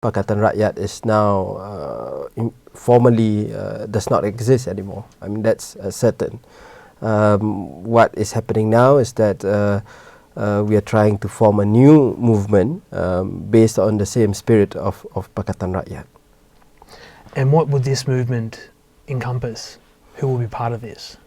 Pakatan Rakyat is now formally does not exist anymore. I mean, that's certain. What is happening now is that we are trying to form a new movement based on the same spirit of Pakatan Rakyat. And what would this movement encompass? Who will be part of this?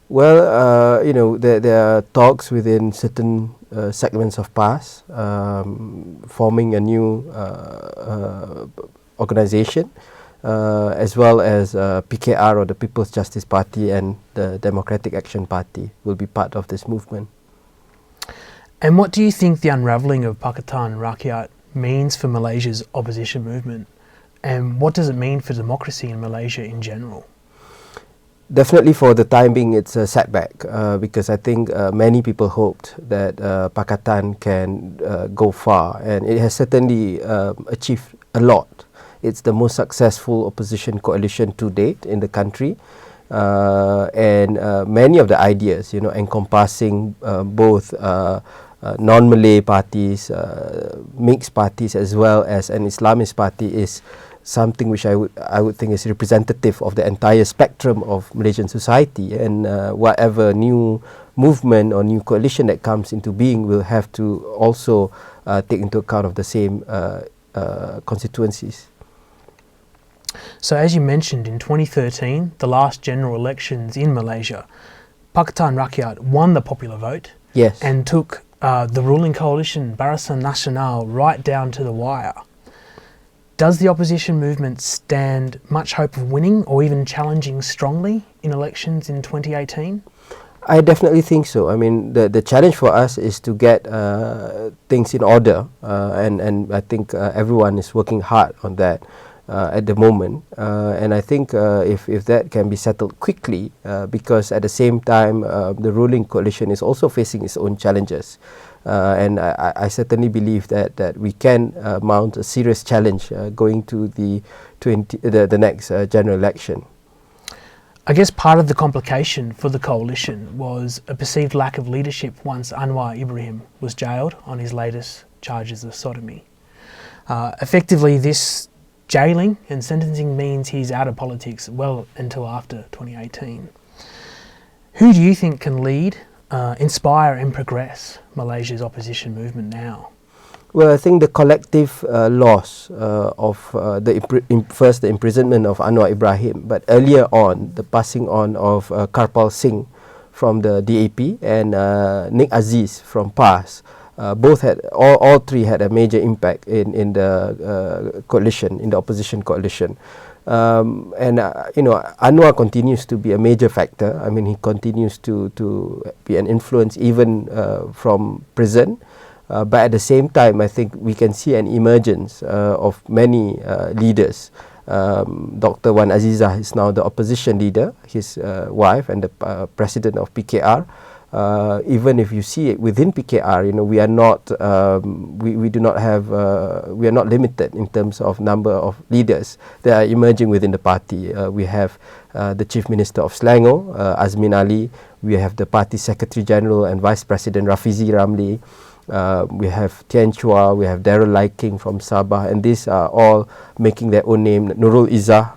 Well, there are talks within certain segments of PAS, forming a new organization, as well as PKR, or the People's Justice Party, and the Democratic Action Party will be part of this movement. And what do you think the unravelling of Pakatan Rakyat means for Malaysia's opposition movement? And what does it mean for democracy in Malaysia in general? Definitely, for the time being, it's a setback because I think many people hoped that Pakatan can go far, and it has certainly achieved a lot. It's the most successful opposition coalition to date in the country, and many of the ideas, encompassing both non-Malay parties, mixed parties, as well as an Islamist party, is something which I would think is representative of the entire spectrum of Malaysian society, and whatever new movement or new coalition that comes into being will have to also take into account of the same constituencies. So, as you mentioned, in 2013, the last general elections in Malaysia, Pakatan Rakyat won the popular vote. Yes. And took the ruling coalition, Barisan Nasional, right down to the wire. Does the opposition movement stand much hope of winning or even challenging strongly in elections in 2018? I definitely think so. I mean, the challenge for us is to get things in order, and I think everyone is working hard on that at the moment. And I think if that can be settled quickly, because at the same time the ruling coalition is also facing its own challenges. And I certainly believe that we can mount a serious challenge going to the next general election. I guess part of the complication for the coalition was a perceived lack of leadership once Anwar Ibrahim was jailed on his latest charges of sodomy. Effectively, this jailing and sentencing means he's out of politics well until after 2018. Who do you think can lead, inspire and progress Malaysia's opposition movement now? Well, I think the collective loss of first the imprisonment of Anwar Ibrahim, but earlier on the passing on of Karpal Singh from the DAP and Nik Aziz from PAS, both had all three had a major impact in the coalition, in the opposition coalition. And Anwar continues to be a major factor. I mean, he continues to be an influence even from prison. But at the same time, I think we can see an emergence of many leaders. Dr. Wan Azizah is now the opposition leader, his wife, and the president of PKR. Even if you see it within PKR, we are not, we do not have, we are not limited in terms of number of leaders that are emerging within the party. We have the Chief Minister of Selangor, Azmin Ali. We have the party Secretary General and Vice President Rafizi Ramli. We have Tian Chua, we have Daryl Liking from Sabah, and these are all making their own name. Nurul Izzah,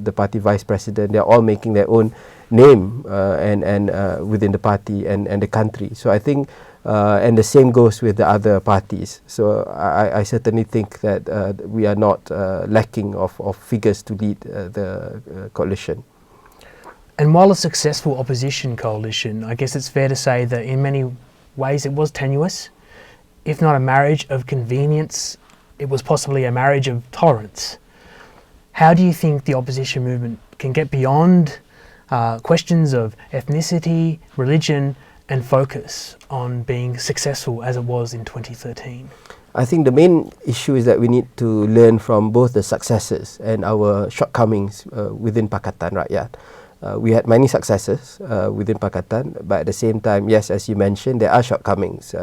the party vice president, they are all making their own name and within the party and the country. So I think, and the same goes with the other parties. So I certainly think that we are not lacking of figures to lead the coalition. And while a successful opposition coalition, I guess it's fair to say that in many ways it was tenuous. If not a marriage of convenience, it was possibly a marriage of tolerance. How do you think the opposition movement can get beyond questions of ethnicity, religion, and focus on being successful as it was in 2013? I think the main issue is that we need to learn from both the successes and our shortcomings within Pakatan Rakyat. We had many successes within Pakatan, but at the same time, yes, as you mentioned, there are shortcomings,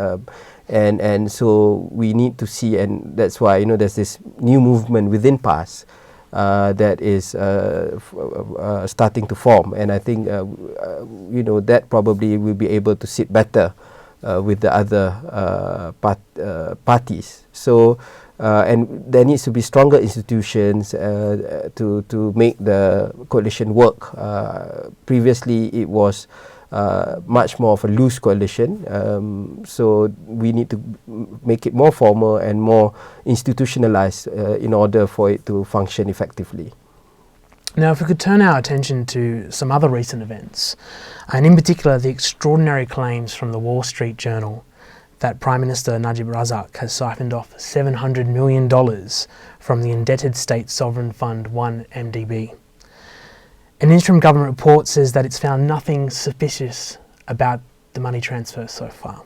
and so we need to see, and that's why there's this new movement within PAS that is starting to form, and I think that probably will be able to sit better with the other parties. So And there needs to be stronger institutions to make the coalition work. Previously, it was much more of a loose coalition, so we need to make it more formal and more institutionalized in order for it to function effectively. Now, if we could turn our attention to some other recent events, and in particular the extraordinary claims from the Wall Street Journal that Prime Minister Najib Razak has siphoned off $700 million from the indebted state sovereign fund 1MDB. An interim government report says that it's found nothing suspicious about the money transfer so far.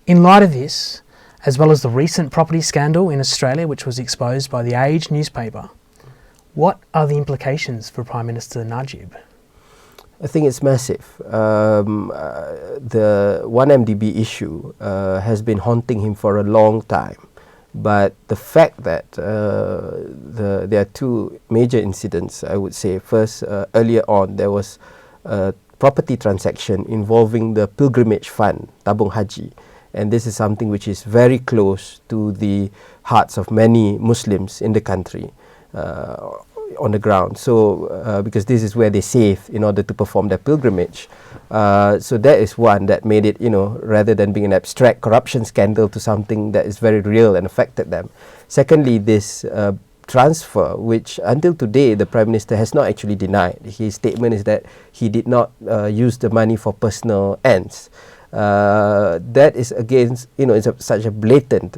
In light of this, as well as the recent property scandal in Australia, which was exposed by The Age newspaper, what are the implications for Prime Minister Najib? I think it's massive. The 1MDB issue has been haunting him for a long time. But the fact that there are two major incidents, I would say. First, earlier on, there was a property transaction involving the pilgrimage fund, Tabung Haji. And this is something which is very close to the hearts of many Muslims in the country. On the ground, so because this is where they save in order to perform their pilgrimage, so that is one that made it, rather than being an abstract corruption scandal, to something that is very real and affected them. Secondly, this transfer, which until today the Prime Minister has not actually denied. His statement is that he did not use the money for personal ends. That is against, it's such a blatant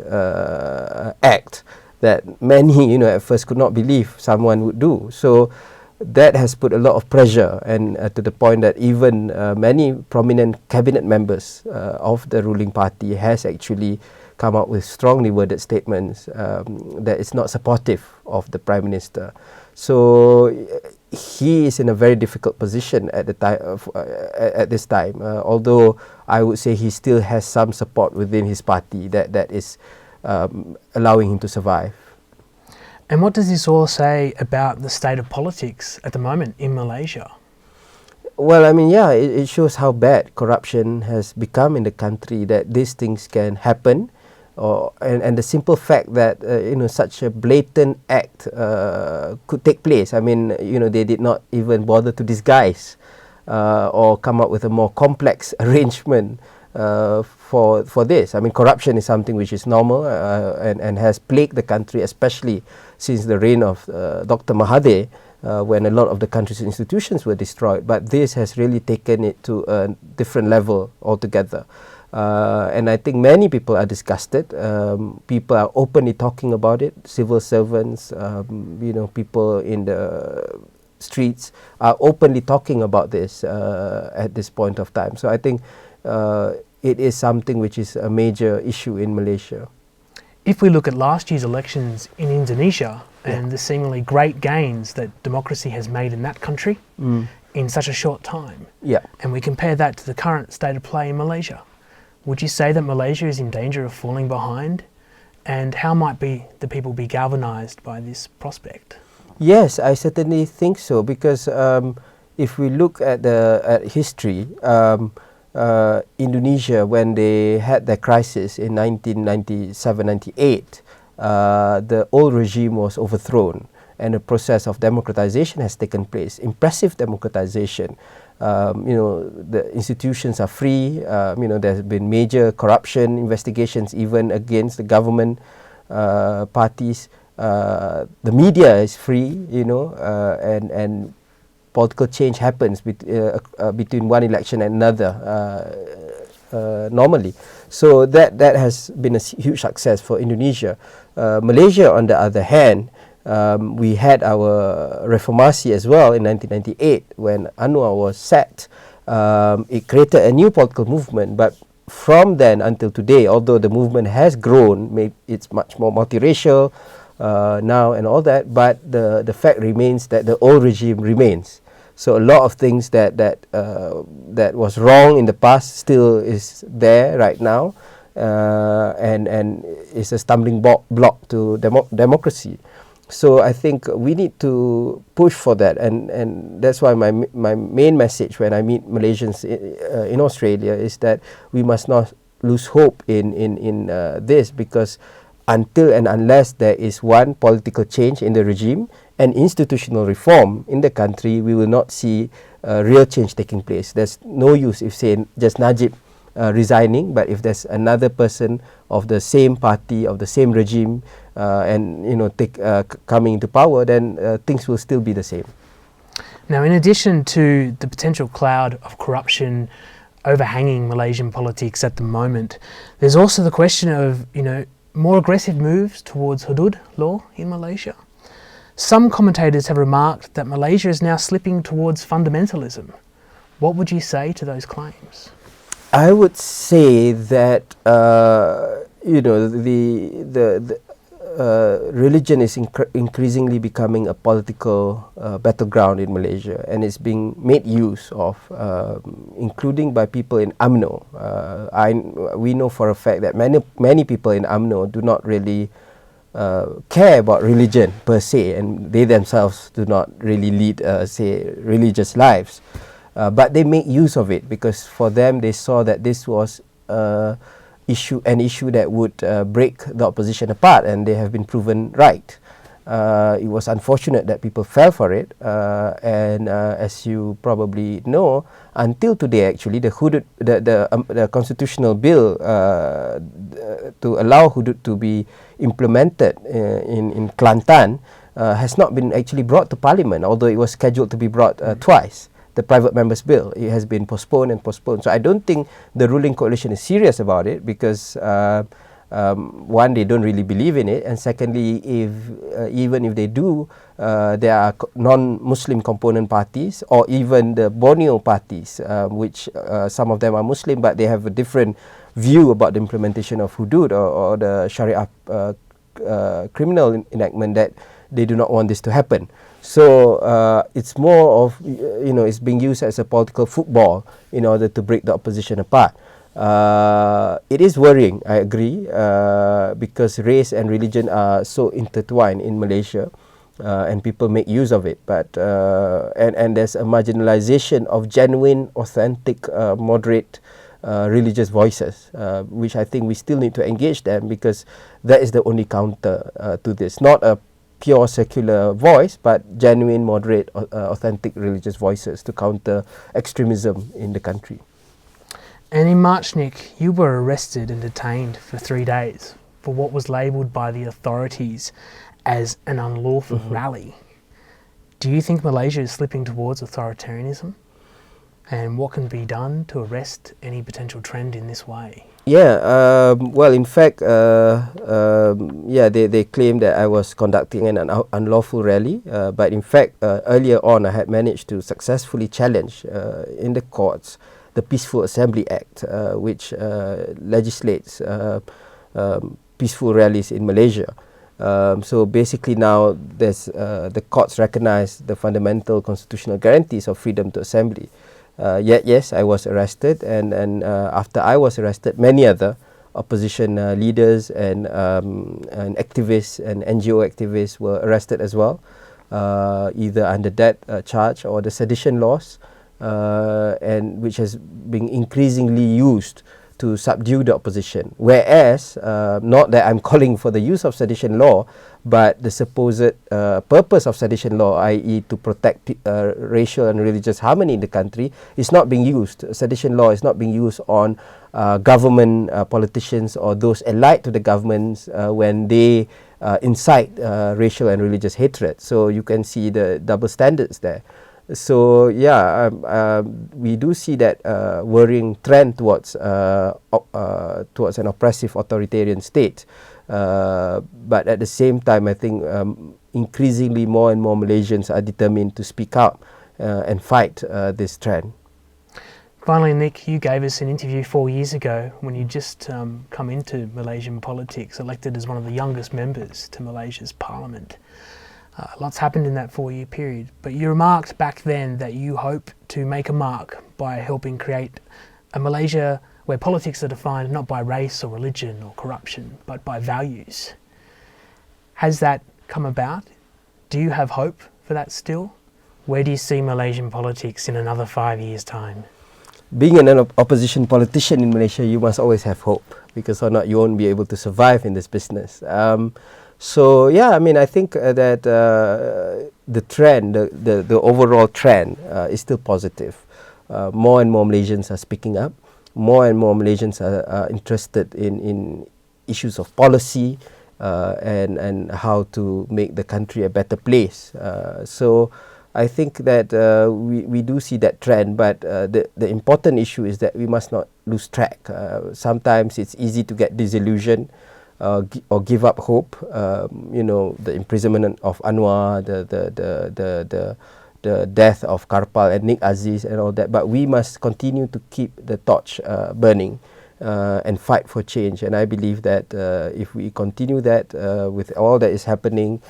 act that many, at first could not believe someone would do. So that has put a lot of pressure, and to the point that even many prominent cabinet members of the ruling party has actually come out with strongly worded statements that is not supportive of the Prime Minister. So he is in a very difficult position at the time at this time. Although I would say he still has some support within his party that is allowing him to survive. And what does this all say about the state of politics at the moment in Malaysia? Well, it shows how bad corruption has become in the country, that these things can happen, and the simple fact that such a blatant act could take place. They did not even bother to disguise or come up with a more complex arrangement for this. Corruption is something which is normal and has plagued the country, especially since the reign of Dr. Mahathir, when a lot of the country's institutions were destroyed. But this has really taken it to a different level altogether. And I think many people are disgusted. People are openly talking about it. Civil servants, people in the streets are openly talking about this at this point of time. So I think it is something which is a major issue in Malaysia. If we look at last year's elections in Indonesia and the seemingly great gains that democracy has made in that country in such a short time, and we compare that to the current state of play in Malaysia, would you say that Malaysia is in danger of falling behind? And how might the people be galvanised by this prospect? Yes, I certainly think so, because if we look at history, Indonesia, when they had their crisis in 1997-98, the old regime was overthrown and a process of democratization has taken place. Impressive democratization. The institutions are free. There's been major corruption investigations even against the government parties. The media is free, and political change happens between one election and another normally. So that has been a huge success for Indonesia. Malaysia, on the other hand, we had our reformasi as well in 1998 when Anwar was sacked. It created a new political movement, but from then until today, although the movement has grown, it's much more multiracial now and all that, but the fact remains that the old regime remains. So a lot of things that was wrong in the past still is there right now, and is a stumbling block to democracy. So I think we need to push for that, and that's why my main message when I meet Malaysians in Australia is that we must not lose hope in this, because until and unless there is one political change in the regime and institutional reform in the country, we will not see real change taking place. There's no use if say just Najib resigning, but if there's another person of the same party, of the same regime, and coming into power, then things will still be the same. Now, in addition to the potential cloud of corruption overhanging Malaysian politics at the moment, there's also the question of, more aggressive moves towards hudud law in Malaysia. Some commentators have remarked that Malaysia is now slipping towards fundamentalism. What would you say to those claims? I would say that religion is increasingly becoming a political battleground in Malaysia, and it's being made use of, including by people in UMNO. We know for a fact that many people in UMNO do not really care about religion per se, and they themselves do not really lead, religious lives. But they make use of it because for them they saw that this was an issue that would break the opposition apart, and they have been proven right. It was unfortunate that people fell for it, and as you probably know, until today actually the constitutional bill to allow hudud to be implemented in Kelantan has not been actually brought to Parliament, although it was scheduled to be brought twice. The private members bill, it has been postponed and postponed. So I don't think the ruling coalition is serious about it because one, they don't really believe in it, and secondly, even if they do, there are non-Muslim component parties, or even the Borneo parties, which some of them are Muslim, but they have a different view about the implementation of hudud or the Sharia criminal enactment, that they do not want this to happen. So it's more of, it's being used as a political football in order to break the opposition apart. It is worrying, I agree, because race and religion are so intertwined in Malaysia, and people make use of it. But and there's a marginalization of genuine, authentic, moderate religious voices, which I think we still need to engage them, because that is the only counter to this. Not a pure secular voice, but genuine, moderate, authentic religious voices to counter extremism in the country. And in March, Nick, you were arrested and detained for 3 days for what was labelled by the authorities as an unlawful rally. Do you think Malaysia is slipping towards authoritarianism? And what can be done to arrest any potential trend in this way? Yeah, well, in fact, they claim that I was conducting an unlawful rally, but in fact, earlier on, I had managed to successfully challenge in the courts the Peaceful Assembly Act, which legislates peaceful rallies in Malaysia. So basically now there's the courts recognise the fundamental constitutional guarantees of freedom to assembly. Yet yes, I was arrested, and after I was arrested, many other opposition leaders and activists and NGO activists were arrested as well, either under that charge or the sedition laws, and which has been increasingly used to subdue the opposition. Whereas, not that I'm calling for the use of sedition law, but the supposed purpose of sedition law, i.e. to protect racial and religious harmony in the country, is not being used. Sedition law is not being used on government politicians or those allied to the governments when they incite racial and religious hatred. So you can see the double standards there. So yeah, we do see that worrying trend towards an oppressive authoritarian state. But at the same time, I think increasingly more and more Malaysians are determined to speak out and fight this trend. Finally, Nick, you gave us an interview 4 years ago when you just come into Malaysian politics, elected as one of the youngest members to Malaysia's parliament. Lots happened in that 4-year period, but you remarked back then that you hope to make a mark by helping create a Malaysia where politics are defined not by race or religion or corruption, but by values. Has that come about? Do you have hope for that still? Where do you see Malaysian politics in another 5 years' time? being an opposition politician in Malaysia, you must always have hope, because or not you won't be able to survive in this business. So yeah, I mean, I think that the trend, the overall trend is still positive. More and more Malaysians are speaking up. More and more Malaysians are interested in issues of policy and how to make the country a better place. So I think that we do see that trend, but the important issue is that we must not lose track. Sometimes it's easy to get disillusioned or give up hope. You know, the imprisonment of Anwar, the death of Karpal and Nick Aziz and all that. But we must continue to keep the torch burning and fight for change. And I believe that if we continue that with all that is happening,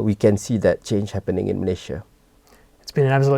we can see that change happening in Malaysia. It's been an absolute